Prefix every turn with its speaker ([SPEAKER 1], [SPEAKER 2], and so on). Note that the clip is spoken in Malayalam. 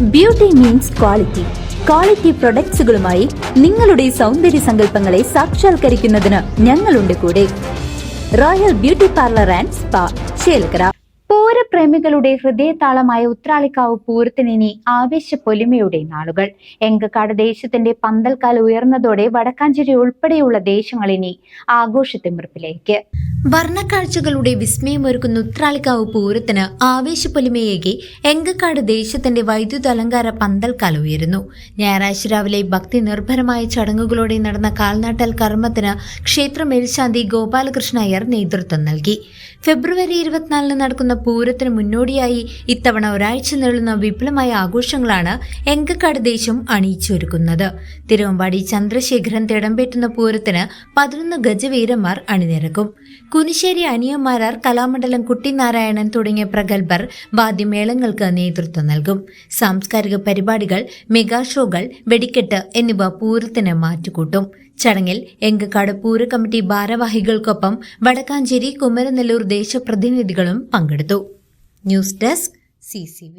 [SPEAKER 1] Beauty means quality. ക്വാളിറ്റി പ്രൊഡക്ട്സുകളുമായി നിങ്ങളുടെ സൗന്ദര്യ സങ്കല്പങ്ങളെ സാക്ഷാത്കരിക്കുന്നതിന് ഞങ്ങളുണ്ട് കൂടെ. Royal beauty parlour and spa, Chelakkara. പൂരപ്രേമികളുടെ ഹൃദയതാളമായ ഉത്രാളിക്കാവ് പൂരത്തിനി ആവേശപ്പൊലിമയുടെ നാളുകൾ. എങ്കക്കാട് ദേശത്തിന്റെ പന്തൽക്കാൽ ഉയർന്നതോടെ വടക്കാഞ്ചേരി ഉൾപ്പെടെയുള്ള ദേശങ്ങളിനി ആഘോഷത്തിമിർപ്പിലേക്ക്. വർണ്ണക്കാഴ്ചകളുടെ വിസ്മയമൊരുക്കുന്ന ഉത്രാളിക്കാവ് പൂരത്തിന് ആവേശപ്പൊലിമയേകി എങ്കക്കാട് ദേശത്തിന്റെ വൈദ്യുത അലങ്കാര പന്തൽക്കാൽ ഉയരുന്നു. ഞായറാഴ്ച രാവിലെ ഭക്തി നിർഭരമായ ചടങ്ങുകളോടെ നടന്ന കാൽനാട്ടൽ കർമ്മത്തിന് ക്ഷേത്ര മേൽശാന്തി ഗോപാലകൃഷ്ണ അയ്യർ നേതൃത്വം നൽകി. ഫെബ്രുവരി 24 നടക്കുന്ന പൂരത്തിന് മുന്നോടിയായി ഇത്തവണ ഒരാഴ്ച നീളുന്ന വിപുലമായ ആഘോഷങ്ങളാണ് എങ്കക്കാട് ദേശം അണിയിച്ചൊരുക്കുന്നത്. തിരുവമ്പാടി ചന്ദ്രശേഖരൻ തിടമ്പേറ്റുന്ന പൂരത്തിന് 11 ഗജവീരന്മാർ അണിനിരക്കും. കുനിശ്ശേരി അനിയന്മാരാർ, കലാമണ്ഡലം കുട്ടിനാരായണൻ തുടങ്ങിയ പ്രഗത്ഭർ വാദ്യമേളങ്ങൾക്ക് നേതൃത്വം നൽകും. സാംസ്കാരിക പരിപാടികൾ, മെഗാ ഷോകൾ, വെടിക്കെട്ട് എന്നിവ പൂരത്തിന് മാറ്റുകൂട്ടും. ചടങ്ങിൽ എങ്കക്കാട് പൂര കമ്മിറ്റി ഭാരവാഹികൾക്കൊപ്പം വടക്കാഞ്ചേരി, കുമരനെല്ലൂർ ദേശപ്രതിനിധികളും പങ്കെടുത്തു. News desk CCV.